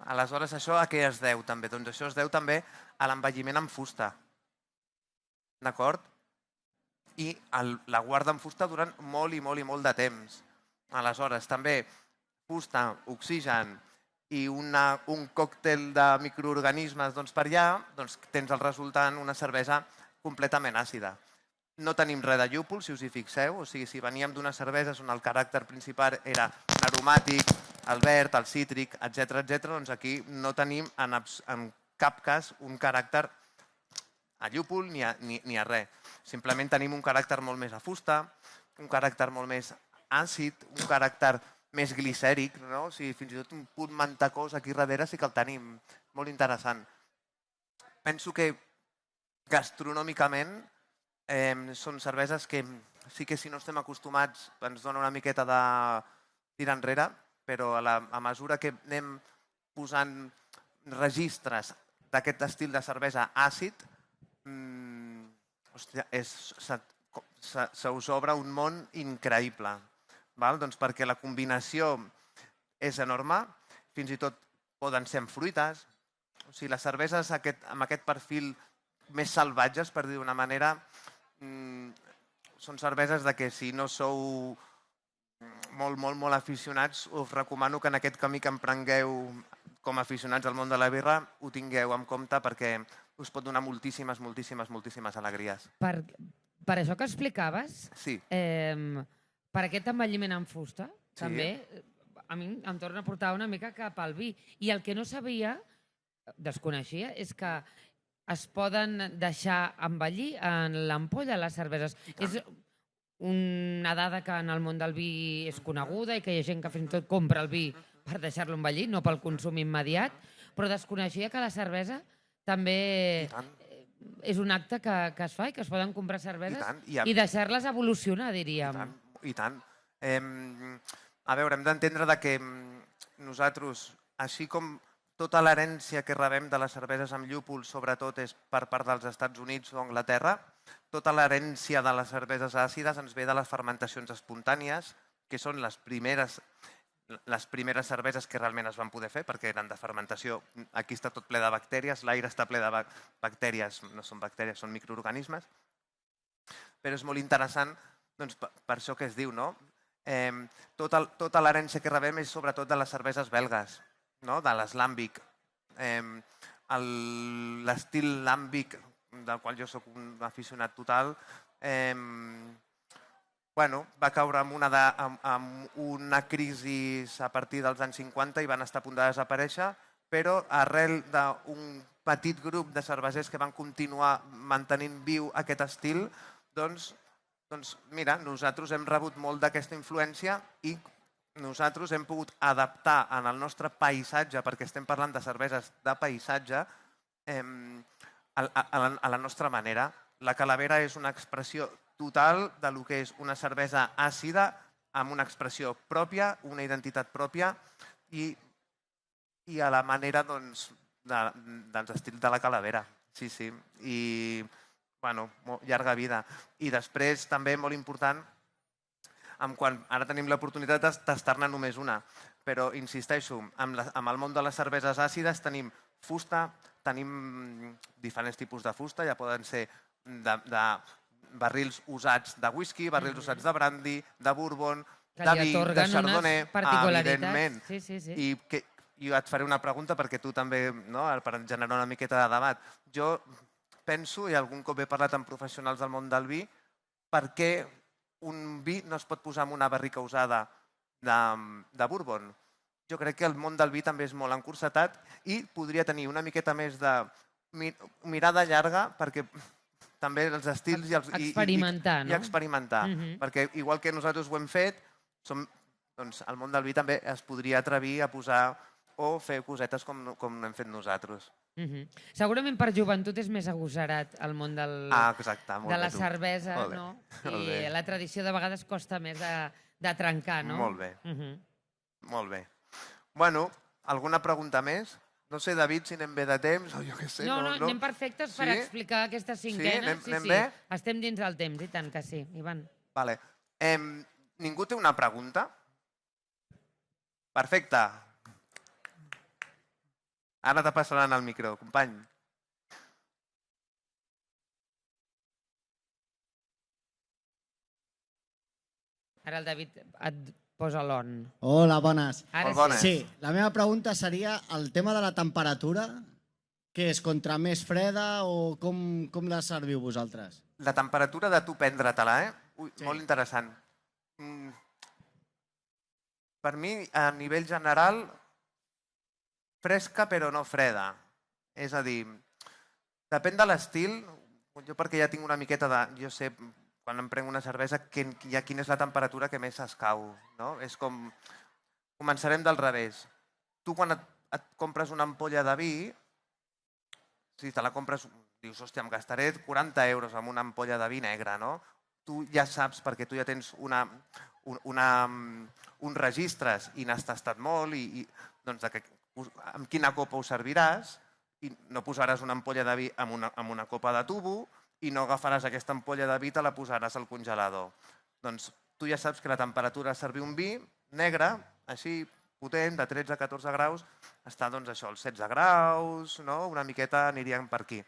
Aleshores, això a què es deu també? Doncs això es deu també a l'envelliment en fusta. D'acord? I la guarda en fusta durant molt i molt i molt de temps. Aleshores, també fusta, oxigen i un còctel de microorganismes per allà, tens al resultant una cervesa completament àcida. No tenim res de llúpol, si us hi fixeu, o sigui, si veníem d'unes cerveses on el caràcter principal era l'aromàtic, el verd, el cítric, etc., doncs aquí no tenim en cap cas un caràcter a llúpol ni a res. Simplement tenim un caràcter molt més a fusta, un caràcter molt més àcid, un caràcter més glicèric, o sigui, fins i tot un punt mantecós aquí darrere sí que el tenim, molt interessant. Penso que gastronòmicament són cerveses que sí que si no estem acostumats ens dona una miqueta de tirar enrere, però a mesura que anem posant registres d'aquest estil de cervesa àcid, se us obre un món increïble. Perquè la combinació és enorme, fins i tot poden ser amb fruites. O sigui, les cerveses amb aquest perfil més salvatges, per dir d'una manera, són cerveses que si no sou molt, molt, molt aficionats, us recomano que en aquest camí que emprengueu com a aficionats al món de la birra ho tingueu en compte perquè us pot donar moltíssimes, moltíssimes, moltíssimes alegries. Per això que explicaves, sí. Per aquest envelliment en fusta, també, a mi em torna a portar una mica cap al vi. I el que no sabia, desconeixia, és que es poden deixar envellir en l'ampolla les cerveses. És una dada que en el món del vi és coneguda i que hi ha gent que fins i tot compra el vi per deixar-lo envellir, no pel consum immediat, però desconeixia que la cervesa també és un acte que es fa i que es poden comprar cerveses i deixar-les evolucionar, diríem. I tant. A veure, hem d'entendre que nosaltres, així com tota l'herència que rebem de les cerveses amb llúpol, sobretot és per part dels Estats Units o Anglaterra, tota l'herència de les cerveses àcides ens ve de les fermentacions espontànies, que són les primeres cerveses que realment es van poder fer, perquè eren de fermentació. Aquí està tot ple de bactèries, l'aire està ple de bactèries, no són bactèries, són microorganismes. Però és molt interessant Doncs per això que es diu, no? Tota l'herència que rebem és sobretot de les cerveses belgues, no? De l'eslàmbic. L'estil làmbic, del qual jo sóc un aficionat total, va caure amb una crisi a partir dels anys 50 i van estar a punt de desaparèixer, però arrel d'un petit grup de cervesers que van continuar mantenint viu aquest estil, doncs mira, nosaltres hem rebut molt d'aquesta influència i nosaltres hem pogut adaptar en el nostre paisatge, perquè estem parlant de cerveses de paisatge, a la nostra manera. La Calavera és una expressió total del que és una cervesa àcida amb una expressió pròpia, una identitat pròpia i a la manera dels estils de la Calavera. Sí, sí. I, bueno, llarga vida. I després, també molt important, ara tenim l'oportunitat de tastar-ne només una, però insisteixo, amb el món de les cerveses àcides tenim fusta, tenim diferents tipus de fusta, ja poden ser de barrils usats de whisky, barrils usats de brandy, de bourbon, de vi, de chardonnay, evidentment. I et faré una pregunta perquè tu també, per generar una miqueta de debat. Jo penso, i algun cop he parlat amb professionals del món del vi, per què un vi no es pot posar en una barrica usada de bourbon. Jo crec que el món del vi també és molt encursetat i podria tenir una miqueta més de mirada llarga perquè també els estils i experimentar. Perquè igual que nosaltres ho hem fet, el món del vi també es podria atrevir a posar o fer cosetes com hem fet nosaltres. Segurament per joventut és més agosarat el món de la cervesa, no? I la tradició de vegades costa més de trencar, no? Molt bé. Molt bé. Bueno, alguna pregunta més? No sé, David, si anem bé de temps o jo què sé. No, anem perfectes per explicar aquesta cinquena. Sí, anem bé? Estem dins del temps, i tant que sí, Ivan. Vale. Ningú té una pregunta? Perfecte. Ara te passaran el micro, company. Ara el David et posa l'on. Hola, bones. Molt bones. Sí, la meva pregunta seria el tema de la temperatura, que és contra més freda o com la serviu vosaltres? La temperatura de tu prendre-te-la, molt interessant. Per mi, a nivell general, fresca però no freda. És a dir, depèn de l'estil. Jo perquè ja tinc una miqueta de... Jo sé, quan em prenc una cervesa, quina és la temperatura que més escau. És com... Començarem del revés. Tu quan et compres una ampolla de vi, si te la compres, dius, hòstia, em gastaré 40 euros amb una ampolla de vi negre, no? Tu ja saps, perquè tu ja tens uns registres i n'has tastat molt i doncs amb quina copa ho serviràs i no posaràs una ampolla de vi amb una copa de tubo i no agafaràs aquesta ampolla de vi i te la posaràs al congelador. Doncs tu ja saps que la temperatura de servir un vi negre, així potent, de 13 a 14 graus, està doncs això, als 16 graus, una miqueta aniríem per aquí.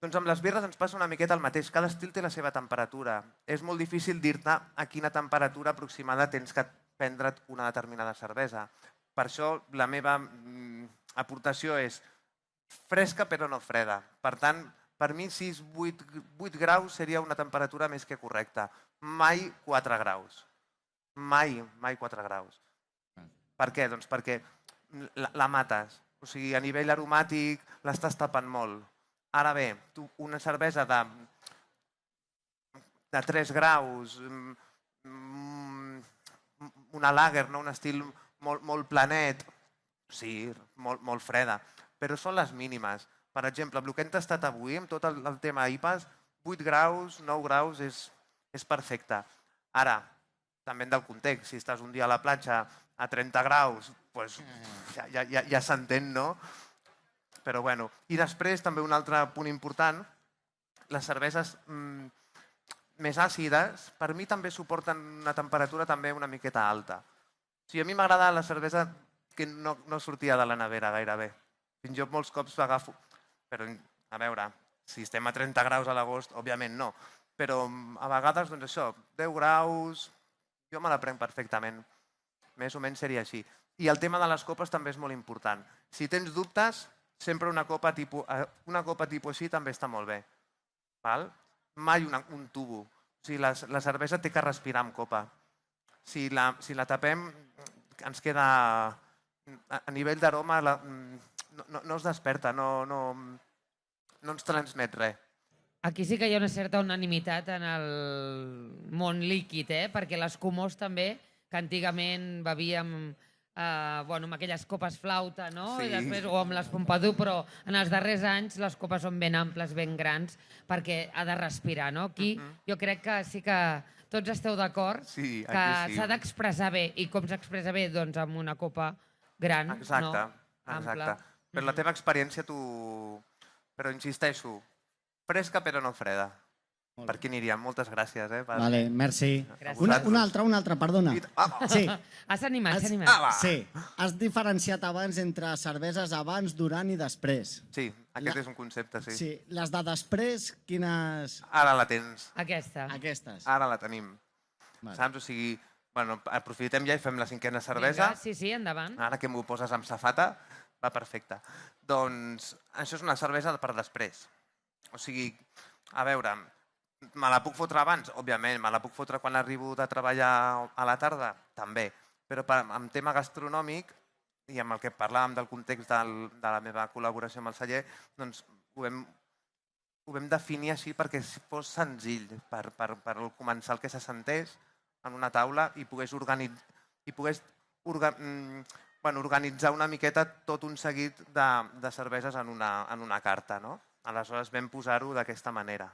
Doncs amb les birres ens passa una miqueta el mateix. Cada estil té la seva temperatura. És molt difícil dir-te a quina temperatura aproximada tens que prendre't una determinada cervesa. Per això la meva aportació és fresca però no freda. Per tant, per mi 6-8 graus seria una temperatura més que correcta. Mai 4 graus. Mai 4 graus. Per què? Doncs perquè la mates. O sigui, a nivell aromàtic l'estàs tapant molt. Ara bé, una cervesa de 3 graus, una lager, un estil molt planet, sí, molt freda, però són les mínimes. Per exemple, el que hem tastat avui, amb tot el tema IPAs, 8 graus, 9 graus és perfecte. Ara, també del context, si estàs un dia a la platja a 30 graus, ja s'entén, no? Però bueno. I després, també un altre punt important, les cerveses més àcides, per mi també suporten una temperatura també una miqueta alta. O sigui, a mi m'agrada la cervesa que no sortia de la nevera gairebé. Fins jo molts cops l'agafo. Però, a veure, si estem a 30 graus a l'agost, òbviament no. però a vegades, doncs això, 10 graus, jo me la prenc perfectament. Més o menys seria així. I el tema de les copes també és molt important. Si tens dubtes, sempre una copa tipus així també està molt bé. Val? Mai un tubo. O sigui, la cervesa té que respirar amb copa. Si la tapem, ens queda... A nivell d'aroma no es desperta, no ens transmet res. Aquí sí que hi ha una certa unanimitat en el món líquid, perquè l'escumós també, que antigament bevíem amb aquelles copes flauta, no? Sí. I després, o amb les Pompadour, però en els darrers anys les copes són ben amples, ben grans, perquè ha de respirar, no? Aquí jo crec que sí que tots esteu d'acord Sí, que aquí sí. s'ha d'expressar bé. I com s'expressa bé? Doncs amb una copa gran, Exacte, no? Ampla. Per la teva experiència, però insisteixo, fresca però no freda. Molt Per aquí aniríem. Moltes gràcies. Vale, merci. Gràcies. Una altra, perdona. Sí, Has animat, s'ha Has- animat. sí. Has diferenciat abans entre cerveses abans, durant i després. Sí, aquest és un concepte, sí. Sí, les de després, quines... Ara la tens. Aquesta. Aquestes. Ara la tenim. Vale. Saps? O sigui, bueno, aprofitem ja i fem la 5a cervesa. Vinga, sí, endavant. Ara que m'ho poses amb safata, va perfecte. Doncs això és una cervesa per després. O sigui, a veure, me la puc fotre abans? Òbviament. Me la puc fotre quan arribo de treballar a la tarda? També. Però en tema gastronòmic, i amb el que parlàvem del context de la meva col·laboració amb el celler, doncs ho vam definir així perquè fos senzill per començar el que se sentés en una taula i pogués organitzar una miqueta tot un seguit de cerveses en una carta. No? Aleshores vam posar-ho d'aquesta manera.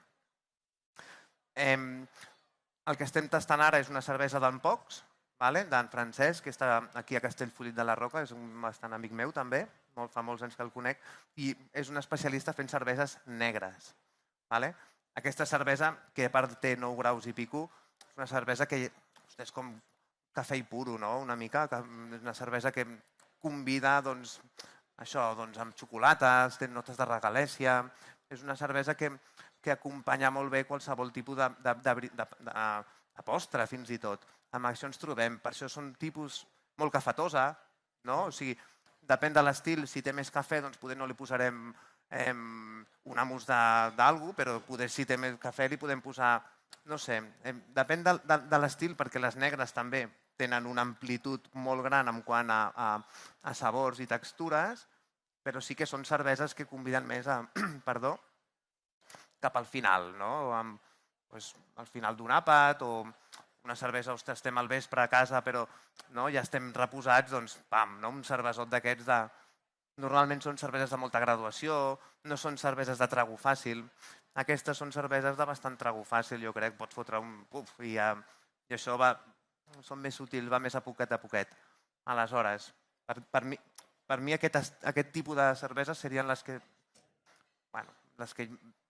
El que estem tastant ara és una cervesa d'en Pocs, d'en Francesc, que està aquí a Castellfollit de la Roca, és un bastant amic meu també, fa molts anys que el conec, i és un especialista fent cerveses negres. Aquesta cervesa, que a part té 9 graus i pico, és una cervesa que és com cafè i puro, una mica, és una cervesa que convida amb xocolates, té notes de regalèssia, és una cervesa que acompanya molt bé qualsevol tipus de postre, fins i tot. Amb això ens trobem. Per això són tipus molt cafetosa, no? O sigui, depèn de l'estil. Si té més cafè, doncs potser no li posarem un amus d'algú, però potser si té més cafè li podem posar, no sé, depèn de l'estil, perquè les negres també tenen una amplitud molt gran en quant a sabors i textures, però sí que són cerveses que conviden més cap al final, no? Al final d'un àpat o una cervesa, estem al vespre a casa però ja estem reposats, doncs pam, un cervesot d'aquests normalment són cerveses de molta graduació, no són cerveses de trago fàcil. Aquestes són cerveses de bastant trago fàcil, jo crec, pots fotre un puf i això són més sutils, va més a poquet a poquet. Aleshores, per mi aquest tipus de cerveses serien les que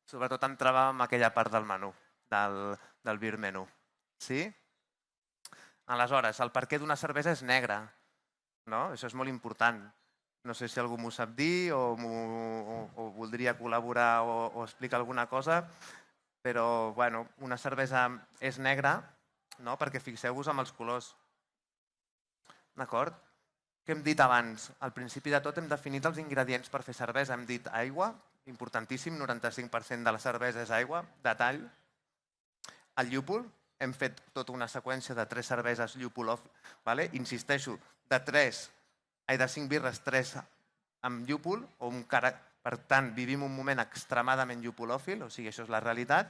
sobretot entrava en aquella part del menú, del beer menú. Sí? Aleshores, el perquè d'una cervesa és negra. Això és molt important. No sé si algú m'ho sap dir o voldria col·laborar o explicar alguna cosa, però una cervesa és negra perquè fixeu-vos amb els colors. D'acord? Què hem dit abans? Al principi de tot hem definit els ingredients per fer cervesa. Hem dit aigua, importantíssim, 95% de la cervesa és aigua, detall. El llúpol, hem fet tota una seqüència de 3 cerveses llúpol. Insisteixo, de 5 birres, 3 amb llúpol, per tant, vivim un moment extremadament llupolòfil, o sigui, això és la realitat,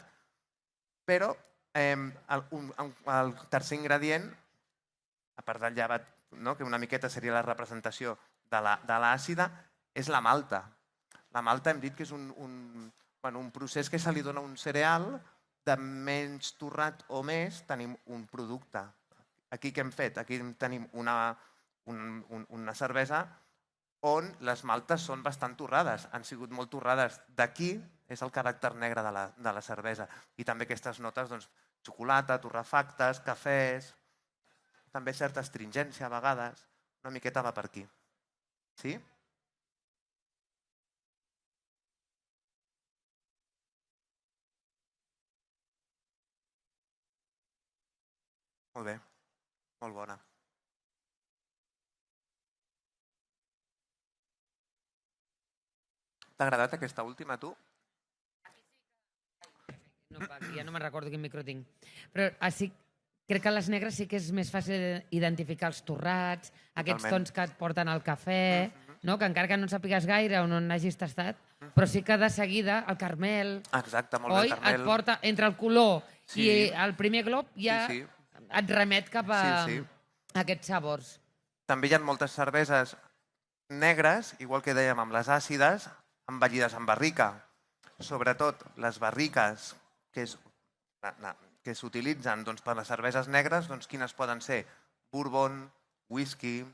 però el tercer ingredient, a part del llevat, que una miqueta seria la representació de l'àcida, és la malta. La malta hem dit que és un procés que se li dona un cereal, de menys torrat o més tenim un producte. Aquí què hem fet? Aquí tenim una cervesa on les maltes són bastant torrades, han sigut molt torrades. D'aquí és el caràcter negre de la cervesa. I també aquestes notes, xocolata, torrefactes, cafès, també certa astringència a vegades, una miqueta va per aquí. Sí? Molt bé, molt bona. T'ha agradat aquesta última, a tu? Ja no me'n recordo quin micro tinc. Però crec que a les negres sí que és més fàcil identificar els torrats, aquests tons que et porten al cafè, que encara que no en sàpigues gaire o no n'hagis tastat, però sí que de seguida el caramel, exacte, molt bé, el caramel. Et porta entre el color i el primer glob ja et remet cap a aquests sabors. També hi ha moltes cerveses negres, igual que dèiem amb les àcides, envellides en barrica. Sobretot les barriques que s'utilitzen per les cerveses negres, quines poden ser? Bourbon, whisky,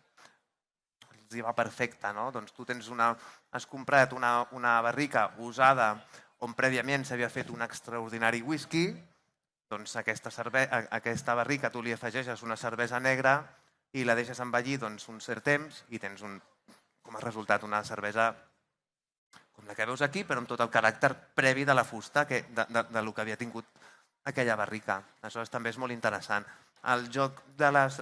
els hi va perfecte, no? Doncs tu has comprat una barrica usada on prèviament s'havia fet un extraordinari whisky, doncs aquesta barrica tu li afegeixes una cervesa negra i la deixes envellir un cert temps i tens com a resultat una cervesa com la que veus aquí, però amb tot el caràcter previ de la fusta del que havia tingut aquella barrica. Aleshores també és molt interessant. El joc de les...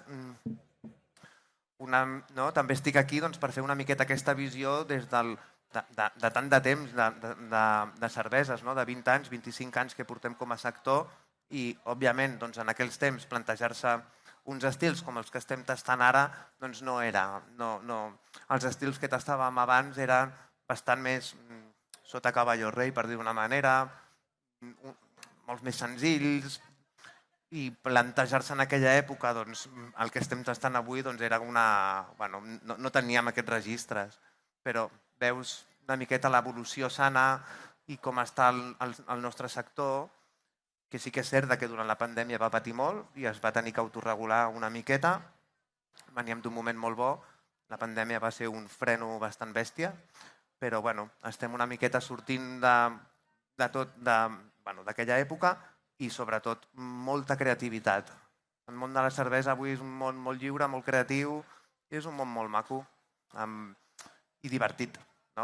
També estic aquí per fer una miqueta aquesta visió des de tant de temps de cerveses, de 20 anys, 25 anys que portem com a sector i, òbviament, en aquells temps plantejar-se uns estils com els que estem tastant ara no era. Els estils que tastàvem abans eren bastant més sota cavall rei, per dir d'una manera, molts més senzills, i plantejar-se en aquella època el que estem tastant avui era una... No teníem aquests registres, però veus una miqueta l'evolució sana i com està el nostre sector, que sí que és cert que durant la pandèmia va patir molt i es va tenir que autorregular una miqueta. Veníem d'un moment molt bo, la pandèmia va ser un freno bastant bèstia, però estem una miqueta sortint de tot d'aquella època i sobretot molta creativitat. El món de la cervesa avui és un món molt lliure, molt creatiu i és un món molt maco i divertit,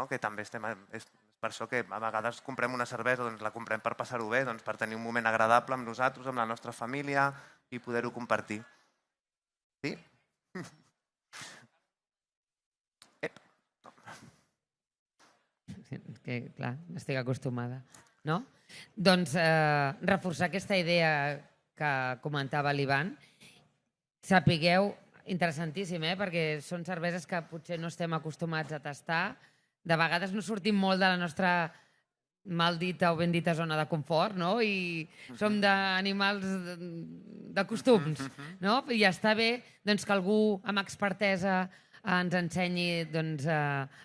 que també és per això que a vegades comprem una cervesa, la comprem per passar-ho bé, per tenir un moment agradable amb nosaltres, amb la nostra família i poder-ho compartir. Sí? Que, clar, estic acostumada. No? Doncs reforçar aquesta idea que comentava l'Ivan, sapigueu, interessantíssim, perquè són cerveses que potser no estem acostumats a tastar, de vegades no sortim molt de la nostra maldita o ben dita zona de confort, no? I som d'animals de costums, no? I està bé que algú amb expertesa ens ensenyi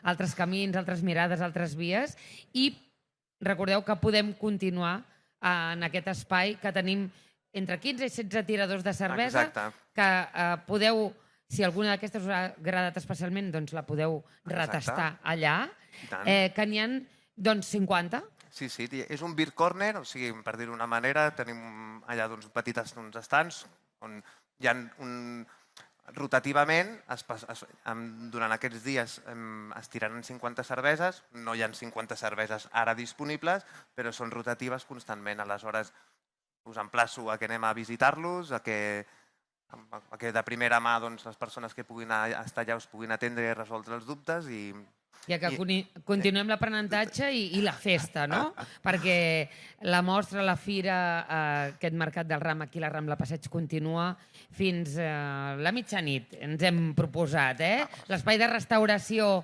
altres camins, altres mirades, altres vies i recordeu que podem continuar en aquest espai que tenim entre 15 i 16 tiradors de cervesa que podeu, si alguna d'aquestes us ha agradat especialment, doncs la podeu retastar allà, que n'hi ha 50. Sí, és un beer corner, o sigui, per dir-ho d'una manera, tenim allà petits estants on hi ha rotativament, durant aquests dies es tiraran 50 cerveses, no hi ha 50 cerveses ara disponibles, però són rotatives constantment. Aleshores, us emplaço a que anem a visitar-los, a que de primera mà les persones que puguin estar allà us puguin atendre i resoldre els dubtes i Ja que continuem l'aprenentatge i la festa, no? Perquè la mostra, la fira, aquest mercat del ram aquí a la Rambla Passeig continua fins a la mitjanit, ens hem proposat. L'espai de restauració,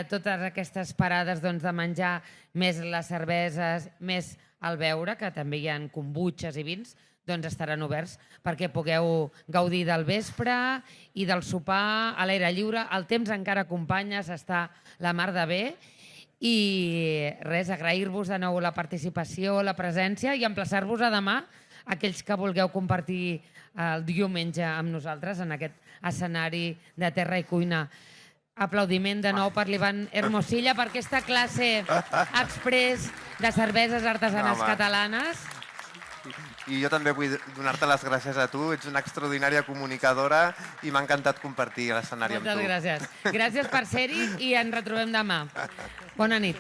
totes aquestes parades de menjar, més les cerveses, més el beure, que també hi ha kombuches i vins, doncs estaran oberts perquè pugueu gaudir del vespre i del sopar a l'aire lliure. El temps encara acompanya, s'està la mar de bé. I res, agrair-vos de nou la participació, la presència i emplaçar-vos a demà aquells que vulgueu compartir el diumenge amb nosaltres en aquest escenari de terra i cuina. Aplaudiment de nou per l'Ivan Hermosilla per aquesta classe exprés de cerveses artesanes catalanes. I jo també vull donar-te les gràcies a tu, ets una extraordinària comunicadora i m'ha encantat compartir l'escenari amb tu. Moltes gràcies. Gràcies per ser-hi i ens retrobem demà. Bona nit.